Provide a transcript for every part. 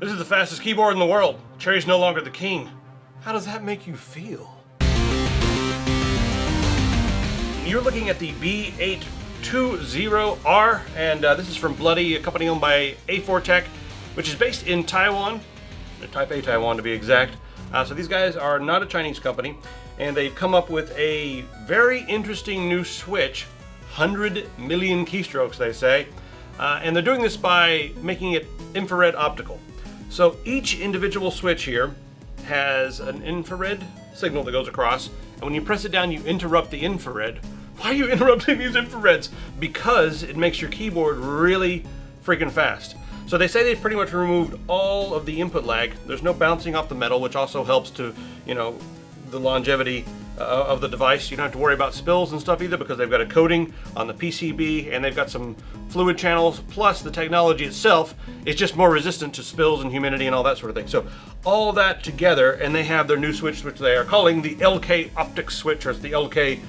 This is the fastest keyboard in the world. Cherry's no longer the king. How does that make you feel? You're looking at the B820R, and this is from Bloody, a company owned by A4 Tech, which is based in Taiwan, Taipei, Taiwan to be exact. So these guys are not a Chinese company, and they've come up with a very interesting new switch, 100 million keystrokes, they say. And they're doing this by making it infrared optical. So each individual switch here has an infrared signal that goes across, and when you press it down, you interrupt the infrared. Why are you interrupting these infrareds? Because it makes your keyboard really freaking fast. So they say they've pretty much removed all of the input lag. There's no bouncing off the metal, which also helps to, the longevity of the device. You don't have to worry about spills and stuff either, because they've got a coating on the PCB and they've got some fluid channels, plus the technology itself is just more resistant to spills and humidity and all that sort of thing. So all that together, and they have their new switch, which they are calling the LK Optic Switch, or it's the LK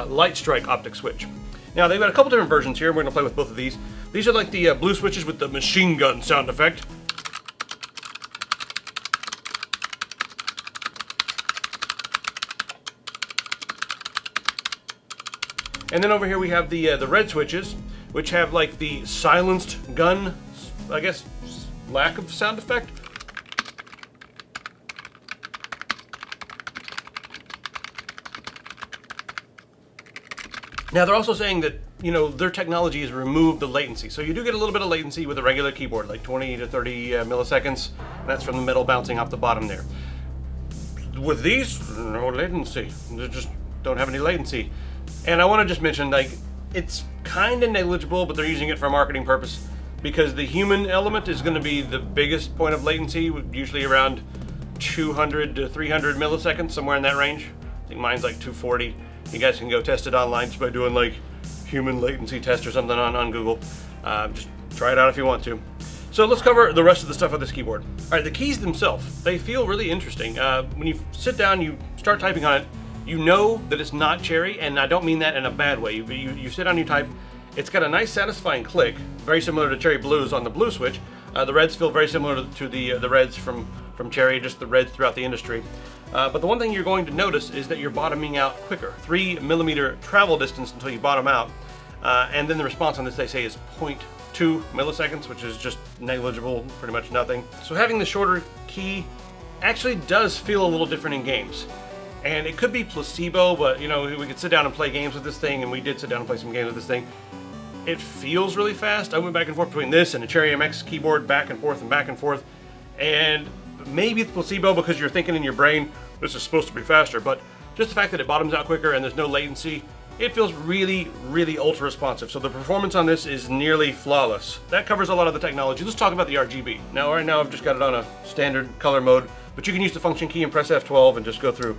Light Strike Optic Switch. Now they've got a couple different versions here. We're going to play with both of these. These are like the blue switches with the machine gun sound effect. And then over here we have the red switches, which have like the silenced gun, I guess, lack of sound effect. Now they're also saying that, their technology has removed the latency. So you do get a little bit of latency with a regular keyboard, like 20 to 30 milliseconds. And that's from the metal bouncing off the bottom there. With these, no latency. They just don't have any latency. And I want to just mention, it's kind of negligible, but they're using it for a marketing purpose, because the human element is going to be the biggest point of latency, usually around 200 to 300 milliseconds, somewhere in that range. I think mine's like 240. You guys can go test it online just by doing like human latency test or something on Google. Just try it out if you want to. So let's cover the rest of the stuff on this keyboard. All right, the keys themselves, they feel really interesting. When you sit down, you start typing on it, you know that it's not Cherry, and I don't mean that in a bad way. You sit down, you type, it's got a nice satisfying click, very similar to Cherry Blues on the blue switch. The reds feel very similar to the reds from Cherry, just the reds throughout the industry. But the one thing you're going to notice is that you're bottoming out quicker. 3mm travel distance until you bottom out. And then the response on this, they say, is 0.2 milliseconds, which is just negligible, pretty much nothing. So having the shorter key actually does feel a little different in games. And it could be placebo, but we could sit down and play games with this thing, and we did sit down and play some games with this thing. It feels really fast. I went back and forth between this and a Cherry MX keyboard, back and forth, and maybe it's placebo because you're thinking in your brain, this is supposed to be faster, but just the fact that it bottoms out quicker and there's no latency, it feels really, really ultra responsive. So the performance on this is nearly flawless. That covers a lot of the technology. Let's talk about the RGB. Now, right now I've just got it on a standard color mode, but you can use the function key and press F12 and just go through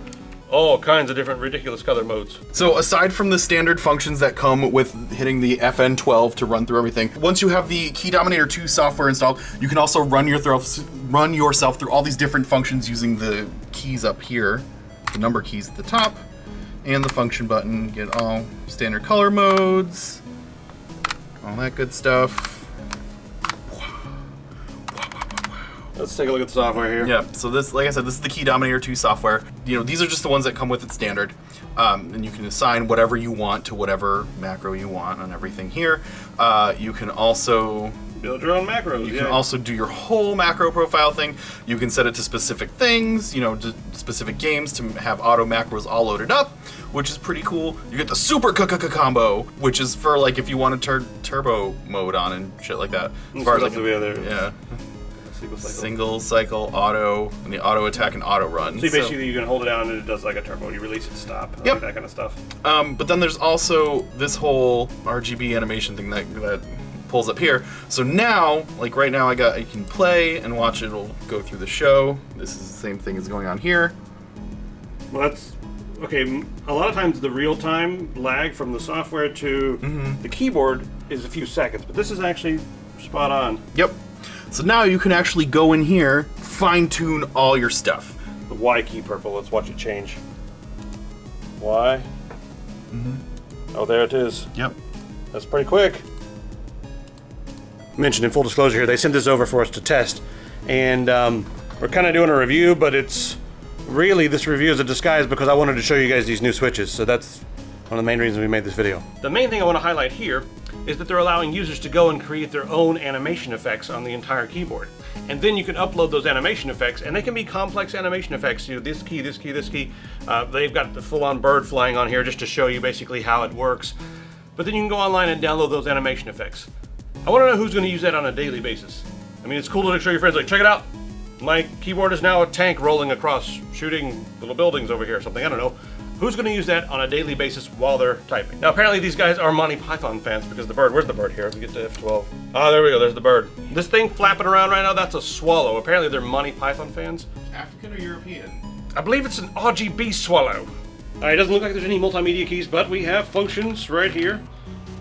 all kinds of different ridiculous color modes. So aside from the standard functions that come with hitting the FN12 to run through everything, once you have the Key Dominator 2 software installed, you can also run yourself through all these different functions using the keys up here, the number keys at the top, and the function button. Get all standard color modes, all that good stuff. Let's take a look at the software here. Yeah, so this, like I said, this is the Key Dominator 2 software. These are just the ones that come with it standard. And you can assign whatever you want to whatever macro you want on everything here. You can also build your own macros. You can also do your whole macro profile thing. You can set it to specific things, to specific games to have auto macros all loaded up, which is pretty cool. You get the super combo, which is for like if you want to turn turbo mode on and shit like that. As far as like yeah. Single cycle auto, and the auto attack and auto run. So basically you can hold it down and it does like a turbo. You release it to stop. Yep. Like that kind of stuff. But then there's also this whole RGB animation thing that pulls up here. So now, like right now, I can play and watch it. It'll go through the show. This is the same thing as going on here. Well, that's okay. A lot of times the real-time lag from the software to the keyboard is a few seconds, but this is actually spot on. Yep. So now you can actually go in here, fine-tune all your stuff. The Y key purple, let's watch it change. Y. Oh, there it is. Yep. That's pretty quick. Mentioned in full disclosure here, they sent this over for us to test, and we're kind of doing a review, but it's really, this review is a disguise because I wanted to show you guys these new switches, so that's one of the main reasons we made this video. The main thing I want to highlight here is that they're allowing users to go and create their own animation effects on the entire keyboard. And then you can upload those animation effects, and they can be complex animation effects. You know, this key, this key, this key. They've got the full-on bird flying on here just to show you basically how it works. But then you can go online and download those animation effects. I want to know who's going to use that on a daily basis. I mean, it's cool to show your friends, like, check it out. My keyboard is now a tank rolling across, shooting little buildings over here or something. I don't know. Who's going to use that on a daily basis while they're typing? Now, apparently these guys are Monty Python fans because the bird, where's the bird here? If we get to F12. Ah, there we go, there's the bird. This thing flapping around right now, that's a swallow. Apparently they're Monty Python fans. African or European? I believe it's an RGB swallow. It doesn't look like there's any multimedia keys, but we have functions right here.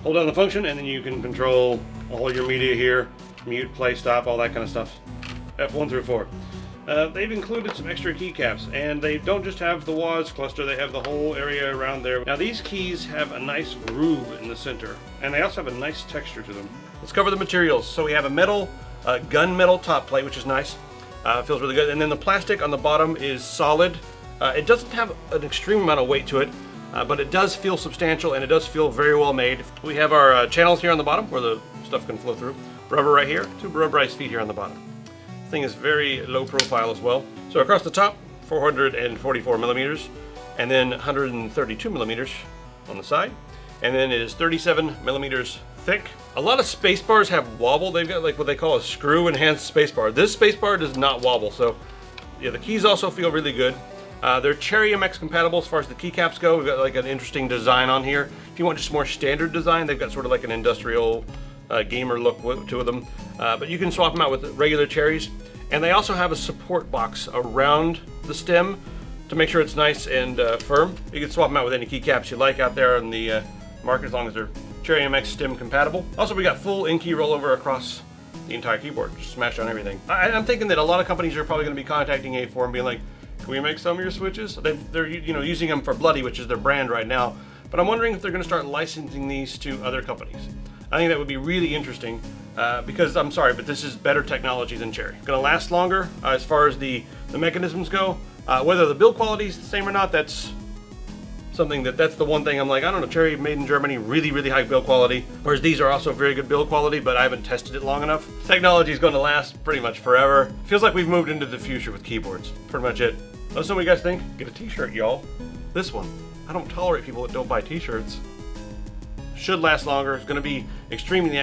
Hold down the function and then you can control all your media here. Mute, play, stop, all that kind of stuff. F1 through 4. They've included some extra keycaps, and they don't just have the WAS cluster, they have the whole area around there. Now these keys have a nice groove in the center, and they also have a nice texture to them. Let's cover the materials. So we have a metal, gunmetal top plate, which is nice. Feels really good. And then the plastic on the bottom is solid. It doesn't have an extreme amount of weight to it, but it does feel substantial, and it does feel very well made. We have our channels here on the bottom where the stuff can flow through. Rubber right here, 2 rubberized feet here on the bottom. Thing is very low profile as well. So across the top, 444 millimeters, and then 132 millimeters on the side, and then it is 37 millimeters thick. A lot of space bars have wobble. They've got like what they call a screw enhanced space bar. This space bar does not wobble, so yeah, the keys also feel really good. They're Cherry MX compatible as far as the keycaps go. We've got like an interesting design on here. If you want just more standard design, they've got sort of like an industrial gamer look to them, but you can swap them out with regular cherries. And they also have a support box around the stem to make sure it's nice and firm. You can swap them out with any keycaps you like out there in the market as long as they're Cherry MX stem compatible. Also, we got full in-key rollover across the entire keyboard, just smash on everything. I'm thinking that a lot of companies are probably going to be contacting A4 and being like, can we make some of your switches? They're using them for Bloody, which is their brand right now, but I'm wondering if they're going to start licensing these to other companies. I think that would be really interesting because, I'm sorry, but this is better technology than Cherry. Going to last longer as far as the mechanisms go. Whether the build quality is the same or not, that's something that's the one thing I'm like, I don't know, Cherry made in Germany, really, really high build quality, whereas these are also very good build quality, but I haven't tested it long enough. Technology is going to last pretty much forever. Feels like we've moved into the future with keyboards. Pretty much it. Let us know what you guys think. Get a t-shirt, y'all. This one. I don't tolerate people that don't buy t-shirts. Should last longer. It's going to be extremely